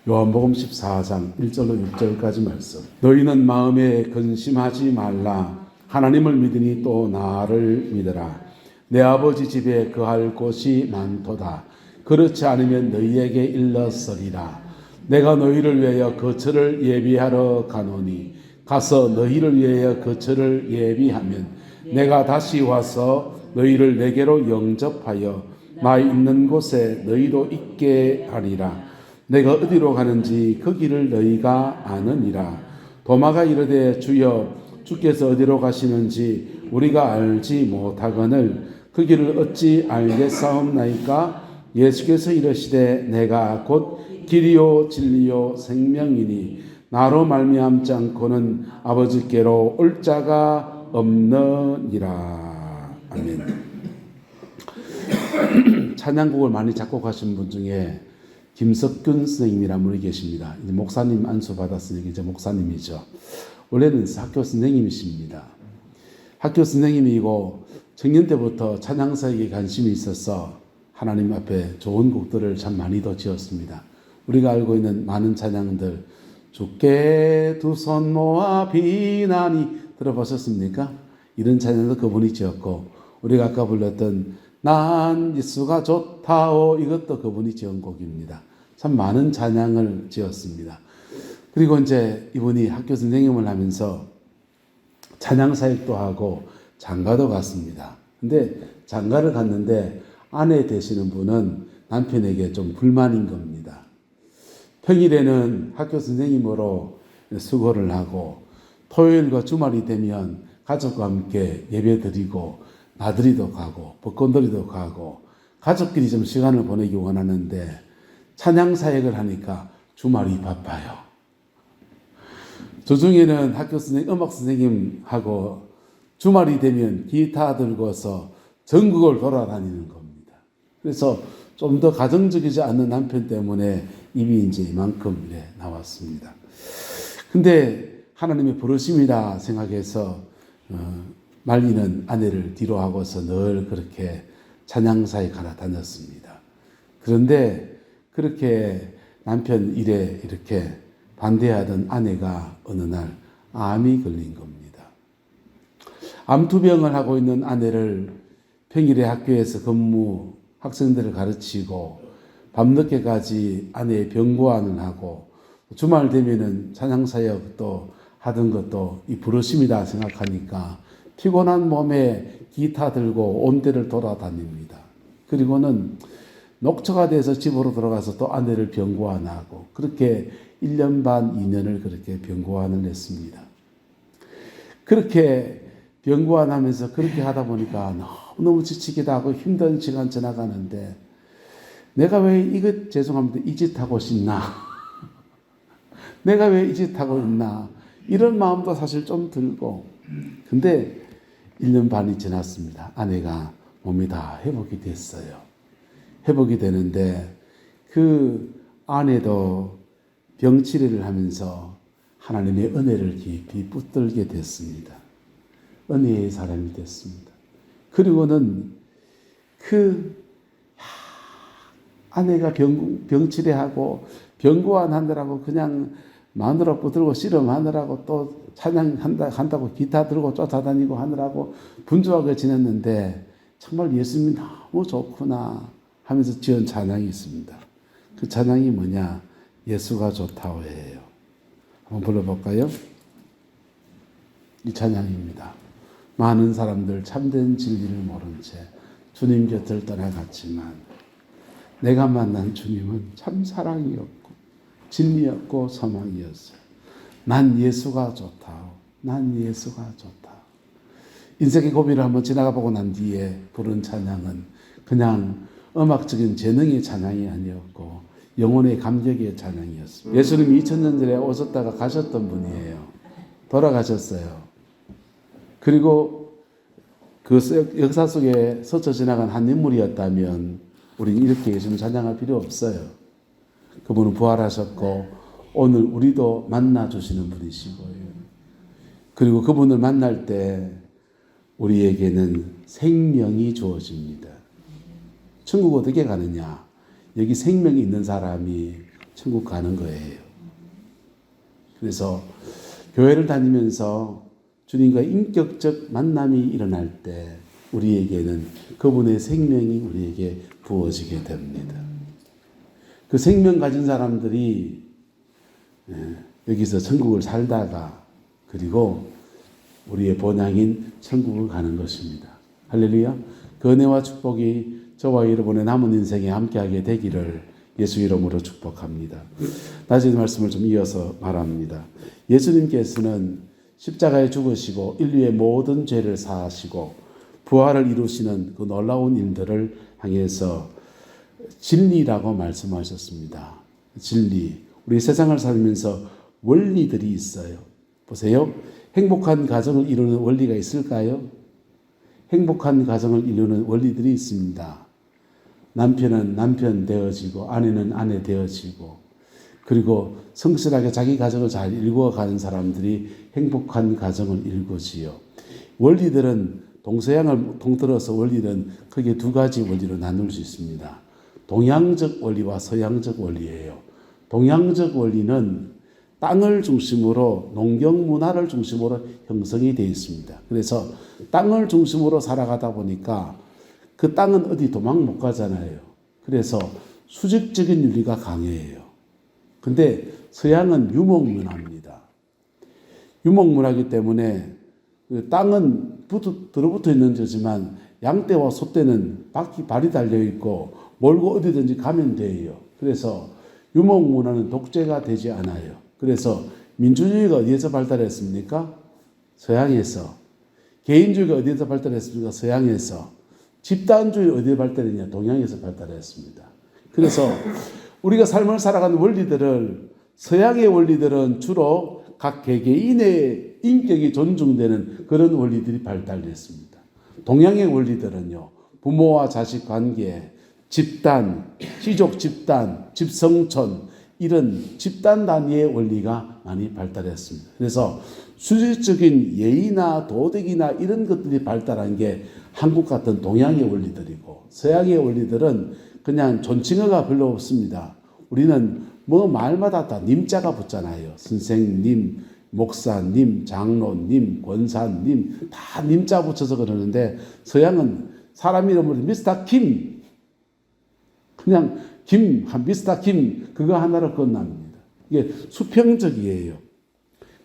요한복음 14장 1절로 6절까지 말씀. 너희는 마음에 근심하지 말라. 하나님을 믿으니 또 나를 믿으라. 내 아버지 집에 거할 곳이 많도다. 그렇지 않으면 너희에게 일렀으리라. 내가 너희를 위하여 거처를 예비하러 가노니 가서 너희를 위하여 거처를 예비하면 내가 다시 와서 너희를 내게로 영접하여 나 있는 곳에 너희도 있게 하리라. 내가 어디로 가는지 그 길을 너희가 아느니라. 도마가 이르되 주여 주께서 어디로 가시는지 우리가 알지 못하거늘 그 길을 어찌 알겠사옵나이까? 예수께서 이르시되 내가 곧 길이요 진리요 생명이니 나로 말미암지 않고는 아버지께로 올 자가 없느니라. 아멘. 찬양곡을 많이 작곡하신 분 중에 김석균 선생님이라는 분이 계십니다. 이제 목사님 안수 받았으니까 이제 목사님이죠. 원래는 학교 선생님이십니다. 학교 선생님이고 청년 때부터 찬양사에게 관심이 있어서 하나님 앞에 좋은 곡들을 참 많이도 지었습니다. 우리가 알고 있는 많은 찬양들, 주께 두 손 모아 비나니 들어보셨습니까? 이런 찬양도 그분이 지었고, 우리가 아까 불렀던 난 예수가 좋다오, 이것도 그분이 지은 곡입니다. 참 많은 찬양을 지었습니다. 그리고 이제 이분이 학교 선생님을 하면서 찬양 사역도 하고 장가도 갔습니다. 근데 장가를 갔는데 아내 되시는 분은 남편에게 좀 불만인 겁니다. 평일에는 학교 선생님으로 수고를 하고 토요일과 주말이 되면 가족과 함께 예배 드리고 나들이도 가고 벚꽃놀이도 가고 가족끼리 좀 시간을 보내기 원하는데 찬양 사역을 하니까 주말이 바빠요. 주중에는 학교 선생님, 음악 선생님하고 주말이 되면 기타 들고서 전국을 돌아다니는 겁니다. 그래서 좀 더 가정적이지 않는 남편 때문에 입이 이제 이만큼 나왔습니다. 근데 하나님의 부르심이라 생각해서 말리는 아내를 뒤로 하고서 늘 그렇게 찬양사에 갈아 다녔습니다. 그런데 그렇게 남편 일에 이렇게 반대하던 아내가 어느 날 암이 걸린 겁니다. 암투병을 하고 있는 아내를 평일에 학교에서 근무 학생들을 가르치고 밤늦게까지 아내의 병고안을 하고 주말 되면은 찬양사역도 하던 것도 이 부르심이다 생각하니까 피곤한 몸에 기타 들고 온 데를 돌아다닙니다. 그리고는 녹초가 돼서 집으로 들어가서 또 아내를 병고안하고 그렇게 1년 반, 2년을 그렇게 병고안을 했습니다. 그렇게 병고안하면서 그렇게 하다 보니까 너무 지치기도 하고 힘든 시간 지나가는데 내가 왜 이것 죄송합니다. 이 짓 하고 싶나? 내가 왜 이 짓 하고 있나? 이런 마음도 사실 좀 들고 근데 1년 반이 지났습니다. 아내가 몸이 다 회복이 됐어요. 회복이 되는데 그 아내도 병치료를 하면서 하나님의 은혜를 깊이 붙들게 됐습니다. 은혜의 사람이 됐습니다. 그리고는 아내가 병치료하고 병고안 하느라고 그냥 마누라 붙들고 씨름하느라고 또 찬양한다고 기타 들고 쫓아다니고 하느라고 분주하게 지냈는데 정말 예수님이 너무 좋구나 하면서 지은 찬양이 있습니다. 그 찬양이 뭐냐? 예수가 좋다오예요. 한번 불러볼까요? 이 찬양입니다. 많은 사람들 참된 진리를 모른 채 주님 곁을 떠나갔지만 내가 만난 주님은 참 사랑이었고 진리였고 소망이었어요. 난 예수가 좋다. 난 예수가 좋다. 인생의 고비를 한번 지나가 보고 난 뒤에 부른 찬양은 그냥 음악적인 재능의 찬양이 아니었고 영혼의 감격의 찬양이었습니다. 예수님이 2000년 전에 오셨다가 가셨던 분이에요. 돌아가셨어요. 그리고 그 역사 속에 스쳐 지나간 한 인물이었다면 우리는 이렇게 예수님 찬양할 필요 없어요. 그분은 부활하셨고 오늘 우리도 만나주시는 분이시고요. 그리고 그분을 만날 때 우리에게는 생명이 주어집니다. 천국 어떻게 가느냐? 여기 생명이 있는 사람이 천국 가는 거예요. 그래서 교회를 다니면서 주님과 인격적 만남이 일어날 때 우리에게는 그분의 생명이 우리에게 부어지게 됩니다. 그 생명 가진 사람들이 여기서 천국을 살다가 그리고 우리의 본향인 천국을 가는 것입니다. 할렐루야. 그 은혜와 축복이 저와 여러분의 남은 인생에 함께하게 되기를 예수 이름으로 축복합니다. 다시 말씀을 좀 이어서 말합니다. 예수님께서는 십자가에 죽으시고 인류의 모든 죄를 사하시고 부활을 이루시는 그 놀라운 일들을 향해서 진리라고 말씀하셨습니다. 진리. 우리 세상을 살면서 원리들이 있어요. 보세요. 행복한 가정을 이루는 원리가 있을까요? 행복한 가정을 이루는 원리들이 있습니다. 남편은 남편 되어지고 아내는 아내 되어지고 그리고 성실하게 자기 가정을 잘 일구어가는 사람들이 행복한 가정을 일구지요. 원리들은 동서양을 통틀어서 원리는 크게 두 가지 원리로 나눌 수 있습니다. 동양적 원리와 서양적 원리예요. 동양적 원리는 땅을 중심으로 농경 문화를 중심으로 형성이 되어 있습니다. 그래서 땅을 중심으로 살아가다 보니까 그 땅은 어디 도망 못 가잖아요. 그래서 수직적인 윤리가 강해요. 근데 서양은 유목문화입니다. 유목문화이기 때문에 그 땅은 들어붙어 있는 저지만 양떼와 소떼는 발이 달려 있고 몰고 어디든지 가면 돼요. 그래서 유목문화는 독재가 되지 않아요. 그래서 민주주의가 어디에서 발달했습니까? 서양에서. 개인주의가 어디에서 발달했습니까? 서양에서. 집단주의 어디에 발달했냐? 동양에서 발달했습니다. 그래서 우리가 삶을 살아가는 원리들을 서양의 원리들은 주로 각 개개인의 인격이 존중되는 그런 원리들이 발달했습니다. 동양의 원리들은요. 부모와 자식 관계, 집단, 시족 집단, 집성촌 이런 집단 단위의 원리가 많이 발달했습니다. 그래서 수직적인 예의나 도덕이나 이런 것들이 발달한 게 한국 같은 동양의 원리들이고 서양의 원리들은 그냥 존칭어가 별로 없습니다. 우리는 뭐 말마다 다 님자가 붙잖아요. 선생님, 목사님, 장로님, 권사님 다 님자 붙여서 그러는데 서양은 사람 이름으로 미스터 김 그냥 미스터 김 그거 하나로 끝납니다. 이게 수평적이에요.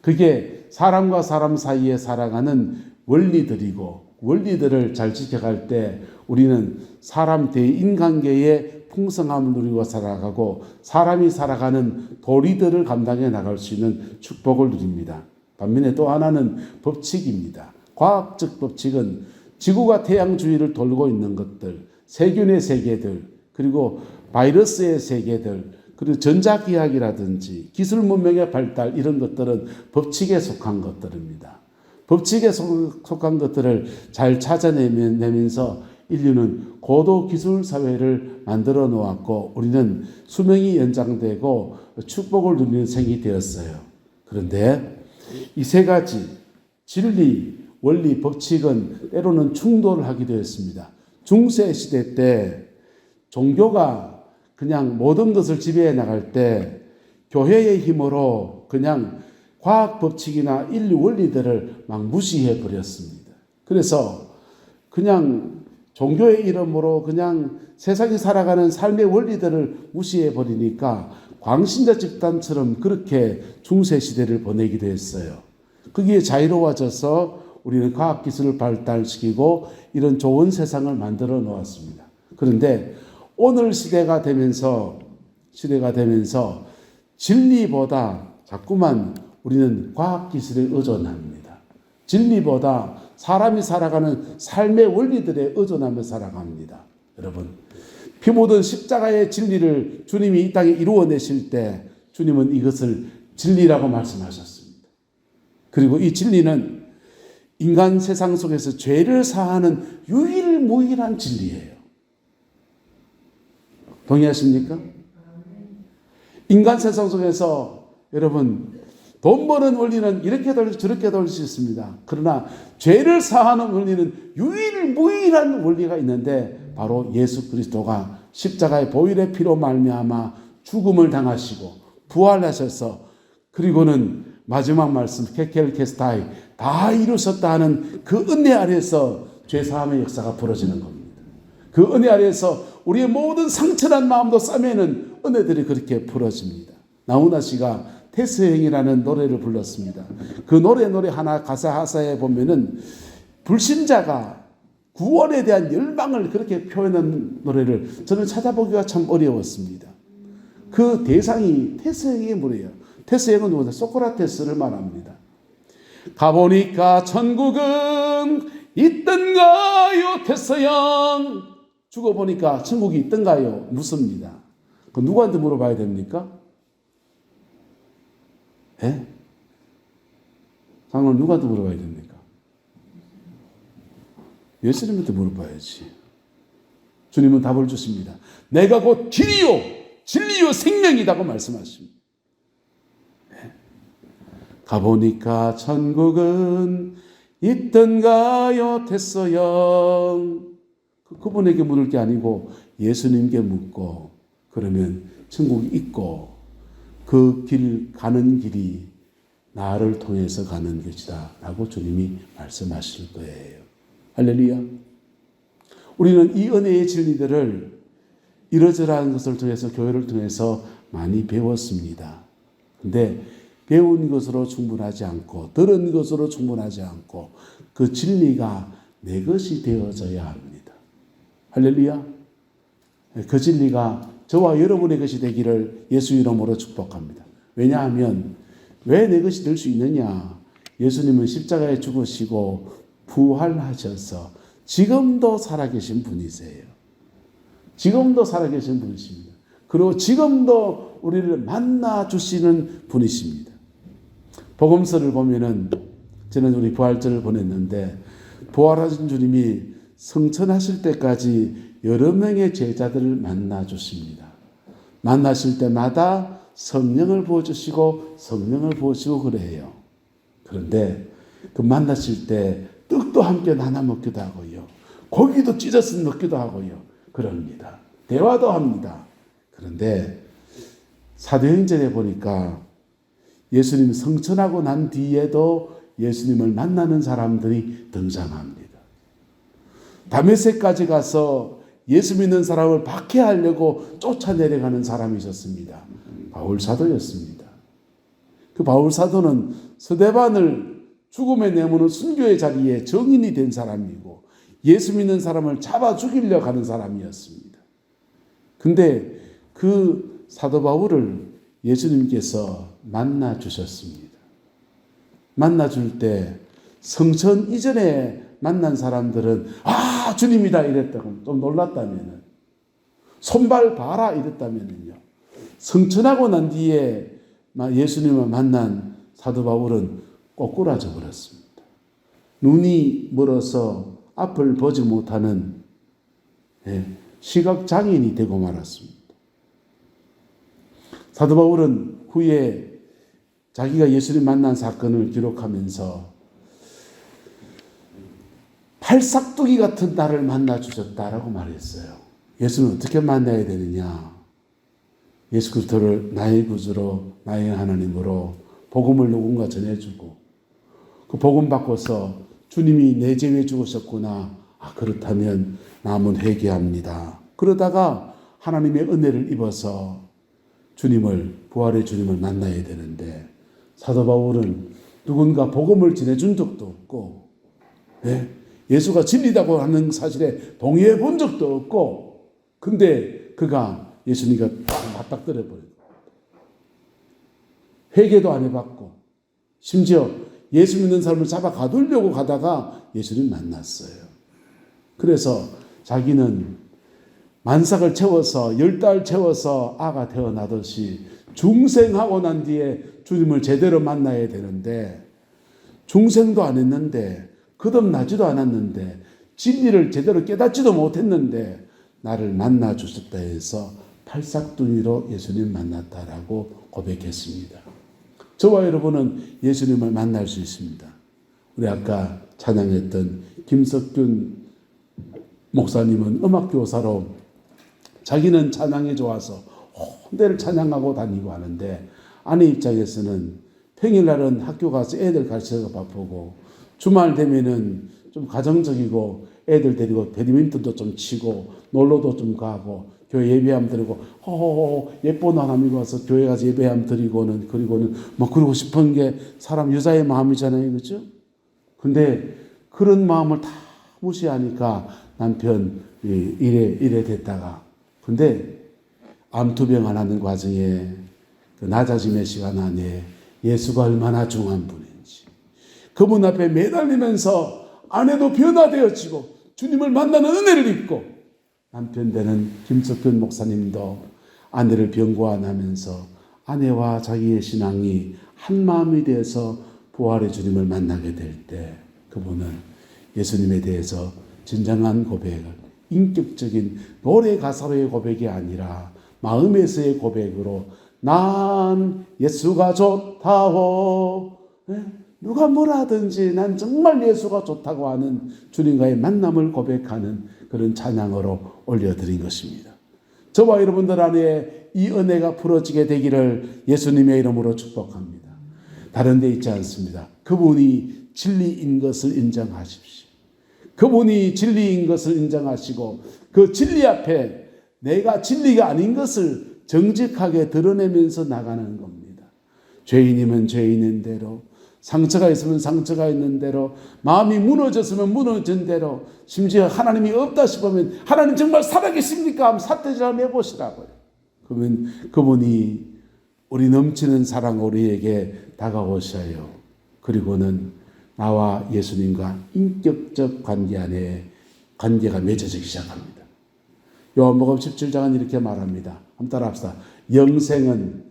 그게 사람과 사람 사이에 살아가는 원리들이고 원리들을 잘 지켜갈 때 우리는 사람 대인관계의 풍성함을 누리고 살아가고 사람이 살아가는 도리들을 감당해 나갈 수 있는 축복을 누립니다. 반면에 또 하나는 법칙입니다. 과학적 법칙은 지구가 태양 주위를 돌고 있는 것들, 세균의 세계들, 그리고 바이러스의 세계들, 그리고 전자기학이라든지 기술 문명의 발달 이런 것들은 법칙에 속한 것들입니다. 법칙에 속한 것들을 잘 찾아내면서 인류는 고도 기술 사회를 만들어 놓았고 우리는 수명이 연장되고 축복을 누리는 생이 되었어요. 그런데 이 세 가지 진리, 원리, 법칙은 때로는 충돌을 하기도 했습니다. 중세 시대 때 종교가 그냥 모든 것을 지배해 나갈 때 교회의 힘으로 그냥 과학 법칙이나 인류 원리들을 막 무시해 버렸습니다. 그래서 그냥 종교의 이름으로 그냥 세상이 살아가는 삶의 원리들을 무시해 버리니까 광신자 집단처럼 그렇게 중세 시대를 보내기도 했어요. 거기에 자유로워져서 우리는 과학기술을 발달시키고 이런 좋은 세상을 만들어 놓았습니다. 그런데 오늘 시대가 되면서 진리보다 자꾸만 우리는 과학기술에 의존합니다. 진리보다 사람이 살아가는 삶의 원리들에 의존하며 살아갑니다. 여러분, 피 묻은 십자가의 진리를 주님이 이 땅에 이루어내실 때 주님은 이것을 진리라고 말씀하셨습니다. 그리고 이 진리는 인간 세상 속에서 죄를 사하는 유일무이한 진리예요. 동의하십니까? 인간 세상 속에서 여러분 돈 버는 원리는 이렇게 돌리고 저렇게 돌릴 수 있습니다. 그러나 죄를 사하는 원리는 유일무이한 원리가 있는데 바로 예수 그리스도가 십자가의 보혈의 피로 말미암아 죽음을 당하시고 부활하셔서 그리고는 마지막 말씀 케켈 케스타이 다 이루셨다 하는 그 은혜 아래에서 죄사함의 역사가 벌어지는 겁니다. 그 은혜 아래에서 우리의 모든 상처난 마음도 싸매는 은혜들이 그렇게 벌어집니다. 나훈아 씨가 태스행이라는 노래를 불렀습니다. 그 노래 하나 가사에 보면은 불신자가 구원에 대한 열망을 그렇게 표현한 노래를 저는 찾아보기가 참 어려웠습니다. 그 대상이 태스행의 물이에요. 태스행은 누구냐? 소크라테스를 말합니다. 가보니까 천국은 있던가요 태스형. 죽어보니까 천국이 있던가요? 묻습니다. 그 누구한테 물어봐야 됩니까? 예? 상을 누구한테 물어봐야 됩니까? 예수님한테 물어봐야지. 주님은 답을 주십니다. 내가 곧 길이요 진리요 생명이다고 말씀하십니다. 예. 가보니까 천국은 있던가요 태서형. 그분에게 물을 게 아니고 예수님께 묻고 그러면 천국이 있고 그 길 가는 길이 나를 통해서 가는 것이다 라고 주님이 말씀하실 거예요. 할렐루야. 우리는 이 은혜의 진리들을 이러저러한 것을 통해서 교회를 통해서 많이 배웠습니다. 근데 배운 것으로 충분하지 않고 들은 것으로 충분하지 않고 그 진리가 내 것이 되어져야 합니다. 할렐루야. 그 진리가 저와 여러분의 것이 되기를 예수 이름으로 축복합니다. 왜냐하면 왜 내 것이 될 수 있느냐? 예수님은 십자가에 죽으시고 부활하셔서 지금도 살아계신 분이세요. 지금도 살아계신 분이십니다. 그리고 지금도 우리를 만나 주시는 분이십니다. 복음서를 보면은 저는 우리 부활절을 보냈는데 부활하신 주님이 성천하실 때까지 여러 명의 제자들을 만나 주십니다. 만나실 때마다 성령을 부어주시고 성령을 부어주시고 그래요. 그런데 그 만나실 때 떡도 함께 나눠 먹기도 하고요. 고기도 찢어서 먹기도 하고요. 그럽니다. 대화도 합니다. 그런데 사도행전에 보니까 예수님 성천하고 난 뒤에도 예수님을 만나는 사람들이 등장합니다. 다메섹까지 가서 예수 믿는 사람을 박해하려고 쫓아내려가는 사람이 있었습니다. 바울 사도였습니다. 그 바울 사도는 스데반을 죽음에 내모는 순교의 자리에 정인이 된 사람이고 예수 믿는 사람을 잡아 죽이려고 하는 사람이었습니다. 근데 그 사도 바울을 예수님께서 만나 주셨습니다. 만나 줄 때 성천 이전에 만난 사람들은 아 주님이다 이랬다고 좀 놀랐다면은 손발 봐라 이랬다면은요. 성천하고 난 뒤에 예수님을 만난 사도 바울은 꼬꾸라져 버렸습니다. 눈이 멀어서 앞을 보지 못하는 시각장애인이 되고 말았습니다. 사도 바울은 후에 자기가 예수님 만난 사건을 기록하면서 팔싹두기 같은 나를 만나 주셨다라고 말했어요. 예수는 어떻게 만나야 되느냐? 예수 그리스도를 나의 구주로 나의 하나님으로 복음을 누군가 전해주고 그 복음 받고서 주님이 내 죄에 죽으셨구나. 아 그렇다면 남은 회개합니다. 그러다가 하나님의 은혜를 입어서 주님을 부활의 주님을 만나야 되는데 사도 바울은 누군가 복음을 전해준 적도 없고 예수가 진리다고 하는 사실에 동의해 본 적도 없고 근데 그가 예수님과 딱 맞닥뜨려 버려요. 회개도 안 해봤고 심지어 예수 믿는 사람을 잡아 가두려고 가다가 예수님 만났어요. 그래서 자기는 만삭을 채워서 10달 채워서 아가 태어나듯이 중생하고 난 뒤에 주님을 제대로 만나야 되는데 중생도 안 했는데 거듭나지도 않았는데 진리를 제대로 깨닫지도 못했는데 나를 만나 주셨다 해서 팔싹둥이로 예수님 만났다라고 고백했습니다. 저와 여러분은 예수님을 만날 수 있습니다. 우리 아까 찬양했던 김석균 목사님은 음악교사로 자기는 찬양이 좋아서 혼대를 찬양하고 다니고 하는데 아내 입장에서는 평일날은 학교 가서 애들 가르쳐서 바쁘고 주말 되면은 좀 가정적이고 애들 데리고 배드민턴도 좀 치고 놀러도 좀 가고 교회 예배함 드리고 예쁜 하나님 와서 교회 가서 예배함 드리고는 그리고는 뭐 그러고 싶은 게 사람 여자의 마음이잖아요, 그렇죠? 근데 그런 마음을 다 무시하니까 남편 이래 됐다가 근데 암투병 안 하는 과정에 그 낮아짐의 시간 안에 예수가 얼마나 중요한 분인지 그분 앞에 매달리면서 아내도 변화되어지고 주님을 만나는 은혜를 입고 남편 되는 김석균 목사님도 아내를 병고안하면서 아내와 자기의 신앙이 한 마음이 되어서 부활의 주님을 만나게 될 때 그분은 예수님에 대해서 진정한 고백을 인격적인 노래 가사로의 고백이 아니라 마음에서의 고백으로 난 예수가 좋다고 누가 뭐라 하든지 난 정말 예수가 좋다고 하는 주님과의 만남을 고백하는 그런 찬양으로 올려드린 것입니다. 저와 여러분들 안에 이 은혜가 풀어지게 되기를 예수님의 이름으로 축복합니다. 다른 데 있지 않습니다. 그분이 진리인 것을 인정하십시오. 그분이 진리인 것을 인정하시고 그 진리 앞에 내가 진리가 아닌 것을 정직하게 드러내면서 나가는 겁니다. 죄인이면 죄인인 대로 상처가 있으면 상처가 있는 대로 마음이 무너졌으면 무너진 대로 심지어 하나님이 없다 싶으면 하나님 정말 살아계십니까? 하면 삿대질 한번 해보시라고요. 그러면 그분이 우리 넘치는 사랑 우리에게 다가오셔요. 그리고는 나와 예수님과 인격적 관계 안에 관계가 맺어지기 시작합니다. 요한복음 17장은 이렇게 말합니다. 한번 따라합시다. 영생은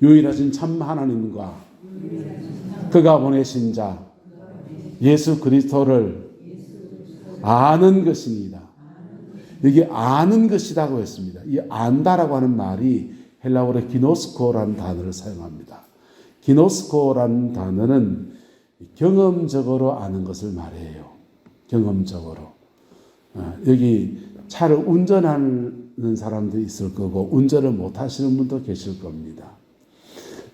유일하신 참 하나님과 그가 보내신 자 예수 그리스도를 아는 것입니다. 여기 아는 것이라고 했습니다. 이 안다라고 하는 말이 헬라어로 기노스코라는 단어를 사용합니다. 기노스코라는 단어는 경험적으로 아는 것을 말해요. 경험적으로. 여기 차를 운전하는 사람도 있을 거고 운전을 못 하시는 분도 계실 겁니다.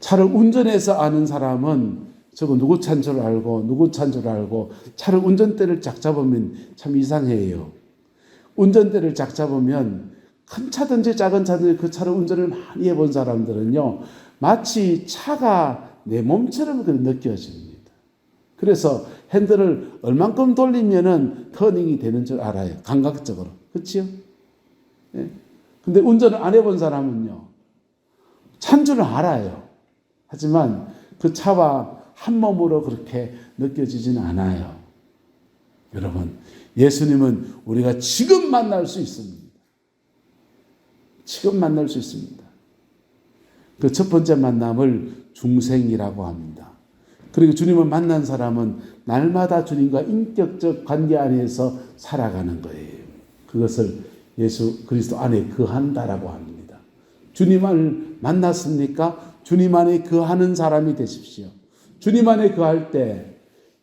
차를 운전해서 아는 사람은 저거 누구 차인 줄 알고 누구 차인 줄 알고 차를 운전대를 쫙 잡으면 참 이상해요. 운전대를 쫙 잡으면 큰 차든지 작은 차든지 그 차를 운전을 많이 해본 사람들은요 마치 차가 내 몸처럼 느껴집니다. 그래서 핸들을 얼만큼 돌리면은 터닝이 되는 줄 알아요. 감각적으로. 그렇죠? 예. 근데 운전을 안 해본 사람은요 차인 줄 알아요. 하지만 그 차와 한 몸으로 그렇게 느껴지지는 않아요. 여러분, 예수님은 우리가 지금 만날 수 있습니다. 지금 만날 수 있습니다. 그 첫 번째 만남을 중생이라고 합니다. 그리고 주님을 만난 사람은 날마다 주님과 인격적 관계 안에서 살아가는 거예요. 그것을 예수 그리스도 안에 거한다라고 합니다. 주님을 만났습니까? 주님 안에 거하는 사람이 되십시오. 주님 안에 거할 때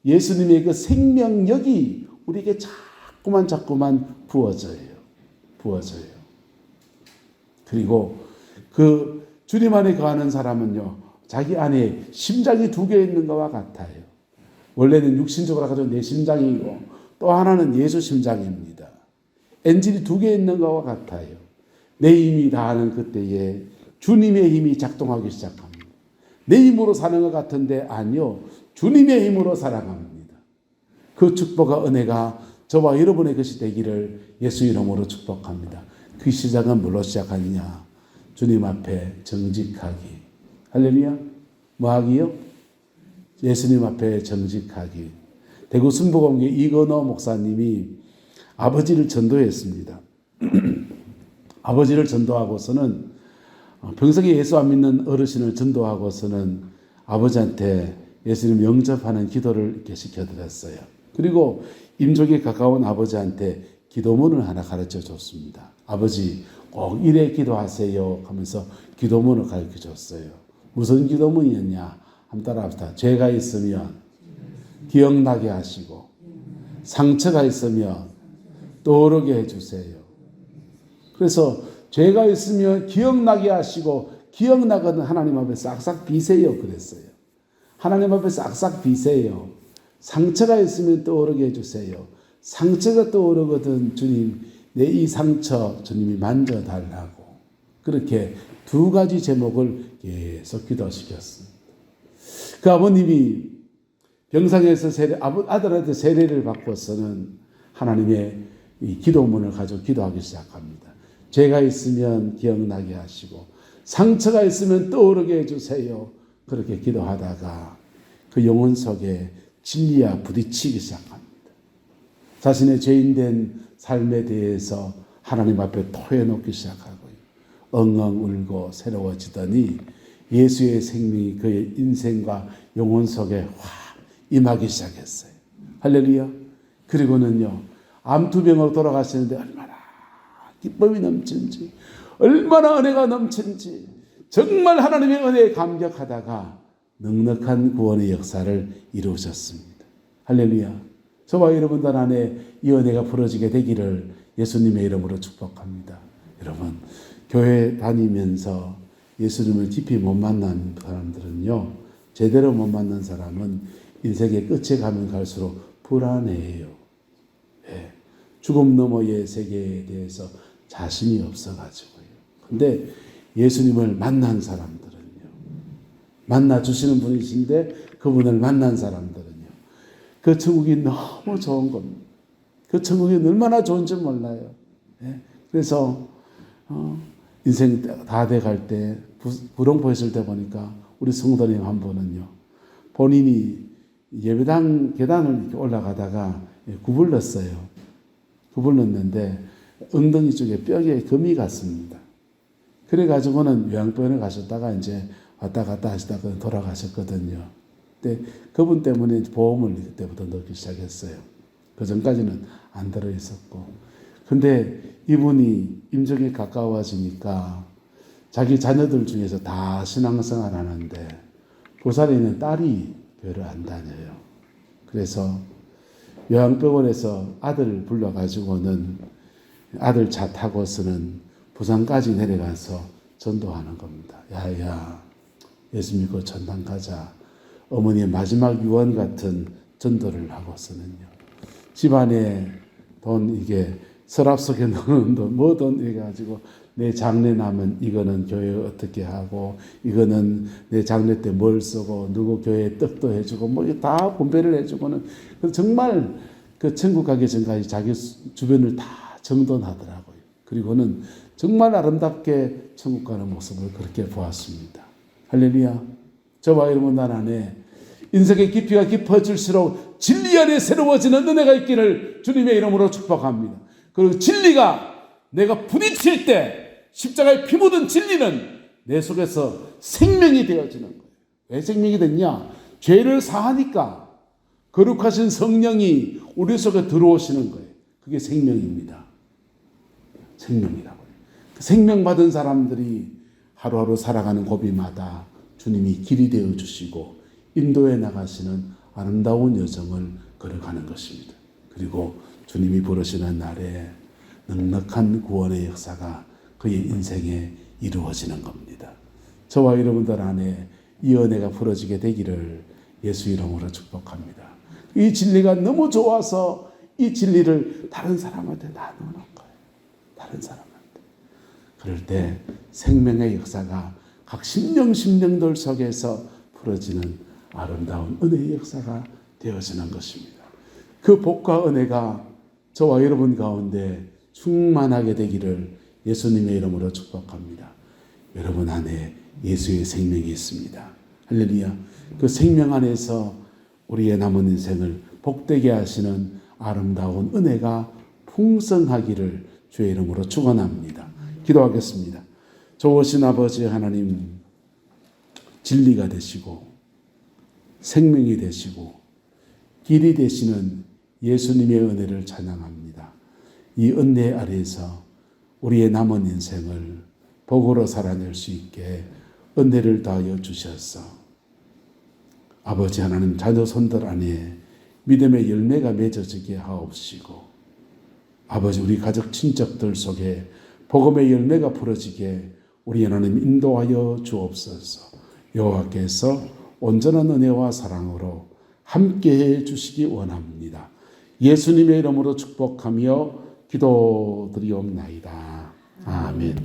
예수님의 그 생명력이 우리에게 자꾸만 부어져요. 그리고 그 주님 안에 거하는 사람은요, 자기 안에 심장이 두 개 있는 것과 같아요. 원래는 육신적으로 가지고 내 심장이고 또 하나는 예수 심장입니다. 엔진이 두 개 있는 것과 같아요. 내 힘이 다하는 그때에 주님의 힘이 작동하기 시작합니다. 내 힘으로 사는 것 같은데 아니요. 주님의 힘으로 살아갑니다. 그 축복과 은혜가 저와 여러분의 것이 되기를 예수 이름으로 축복합니다. 그 시작은 뭘로 시작하느냐? 주님 앞에 정직하기. 할렐루야. 뭐 하기요? 예수님 앞에 정직하기. 대구 순복음교회 이건호 목사님이 아버지를 전도했습니다. 아버지를 전도하고서는 평생에 예수 안 믿는 어르신을 전도하고서는 아버지한테 예수님 영접하는 기도를 이렇게 시켜드렸어요. 그리고 임종에 가까운 아버지한테 기도문을 하나 가르쳐 줬습니다. 아버지 꼭 이래 기도하세요 하면서 기도문을 가르쳐 줬어요. 무슨 기도문이었냐? 한번 따라합시다. 죄가 있으면 기억나게 하시고 상처가 있으면 떠오르게 해주세요. 그래서 죄가 있으면 기억나게 하시고 기억나거든 하나님 앞에 싹싹 비세요 그랬어요. 하나님 앞에 싹싹 비세요. 상처가 있으면 떠오르게 해주세요. 상처가 떠오르거든 주님 내 이 상처 주님이 만져달라고. 그렇게 두 가지 제목을 계속 기도시켰습니다. 그 아버님이 병상에서 아들한테 세례를 받고서는 하나님의 이 기도문을 가지고 기도하기 시작합니다. 죄가 있으면 기억나게 하시고 상처가 있으면 떠오르게 해주세요. 그렇게 기도하다가 그 영혼 속에 진리와 부딪히기 시작합니다. 자신의 죄인된 삶에 대해서 하나님 앞에 토해놓기 시작하고요. 엉엉 울고 새로워지더니 예수의 생명이 그의 인생과 영혼 속에 확 임하기 시작했어요. 할렐루야. 그리고는요, 암투병으로 돌아가시는데 얼마나 기쁨이 넘치는지, 얼마나 은혜가 넘치는지, 정말 하나님의 은혜에 감격하다가 넉넉한 구원의 역사를 이루셨습니다. 할렐루야. 저와 여러분들 안에 이 은혜가 풀어지게 되기를 예수님의 이름으로 축복합니다. 여러분, 교회 다니면서 예수님을 깊이 못 만난 사람들은요, 제대로 못 만난 사람은 인생의 끝에 가면 갈수록 불안해해요. 예. 죽음 너머의 세계에 대해서 자신이 없어가지고요. 근데 예수님을 만난 사람들은요, 만나주시는 분이신데 그분을 만난 사람들은요, 그 천국이 너무 좋은 겁니다. 그 천국이 얼마나 좋은지 몰라요. 예. 그래서 인생 다 돼갈 때 구룡포 있을 때 보니까 우리 성도님 한 분은요, 본인이 예배당 계단을 이렇게 올라가다가 구불렀어요. 구불렀는데 엉덩이 쪽에 뼈에 금이 갔습니다. 그래가지고는 요양병원에 가셨다가 이제 왔다 갔다 하시다가 돌아가셨거든요. 근데 그분 때문에 보험을 그때부터 넣기 시작했어요. 그 전까지는 안 들어있었고. 근데 이분이 임종에 가까워지니까 자기 자녀들 중에서 다 신앙생활 하는데 부산에 있는 딸이 교회를 안 다녀요. 그래서 요양병원에서 아들 불러가지고는 아들 차 타고서는 부산까지 내려가서 전도하는 겁니다. 야야, 예수 믿고 전당 가자. 어머니의 마지막 유언 같은 전도를 하고서는요. 집안에 돈 이게 서랍 속에 넣는 돈, 뭐 돈 해가지고 내 장례 나면 이거는 교회 어떻게 하고 이거는 내 장례 때 뭘 쓰고 누구 교회에 떡도 해주고 뭐 다 분배를 해주고는 정말 그 천국 가기 전까지 자기 주변을 다 정돈하더라고요. 그리고는 정말 아름답게 천국 가는 모습을 그렇게 보았습니다. 할렐루야. 저와 여러분 안에 인생의 깊이가 깊어질수록 진리 안에 새로워지는 은혜가 있기를 주님의 이름으로 축복합니다. 그리고 진리가 내가 부딪힐 때 십자가에 피 묻은 진리는 내 속에서 생명이 되어지는 거예요. 왜 생명이 됐냐? 죄를 사하니까 거룩하신 성령이 우리 속에 들어오시는 거예요. 그게 생명입니다. 생명이라고요. 생명 받은 사람들이 하루하루 살아가는 고비마다 주님이 길이 되어 주시고 인도해 나가시는 아름다운 여정을 걸어가는 것입니다. 그리고 주님이 부르시는 날에 넉넉한 구원의 역사가 그의 인생에 이루어지는 겁니다. 저와 여러분들 안에 이 은혜가 풀어지게 되기를 예수 이름으로 축복합니다. 이 진리가 너무 좋아서 이 진리를 다른 사람한테 나누는 거예요. 다른 사람한테. 그럴 때 생명의 역사가 각 심령들 속에서 풀어지는 아름다운 은혜의 역사가 되어지는 것입니다. 그 복과 은혜가 저와 여러분 가운데 충만하게 되기를 예수님의 이름으로 축복합니다. 여러분 안에 예수의 생명이 있습니다. 할렐루야. 그 생명 안에서 우리의 남은 인생을 복되게 하시는 아름다운 은혜가 풍성하기를 주의 이름으로 축원합니다. 기도하겠습니다. 좋으신 아버지 하나님, 진리가 되시고 생명이 되시고 길이 되시는 예수님의 은혜를 찬양합니다. 이 은혜 아래에서 우리의 남은 인생을 복으로 살아낼 수 있게 은혜를 다하여 주셔서 아버지 하나님 자녀 손들 안에 믿음의 열매가 맺어지게 하옵시고 아버지 우리 가족 친척들 속에 복음의 열매가 풀어지게 우리 하나님 인도하여 주옵소서. 여호와께서 온전한 은혜와 사랑으로 함께해 주시기 원합니다. 예수님의 이름으로 축복하며 기도드리옵나이다. 아멘.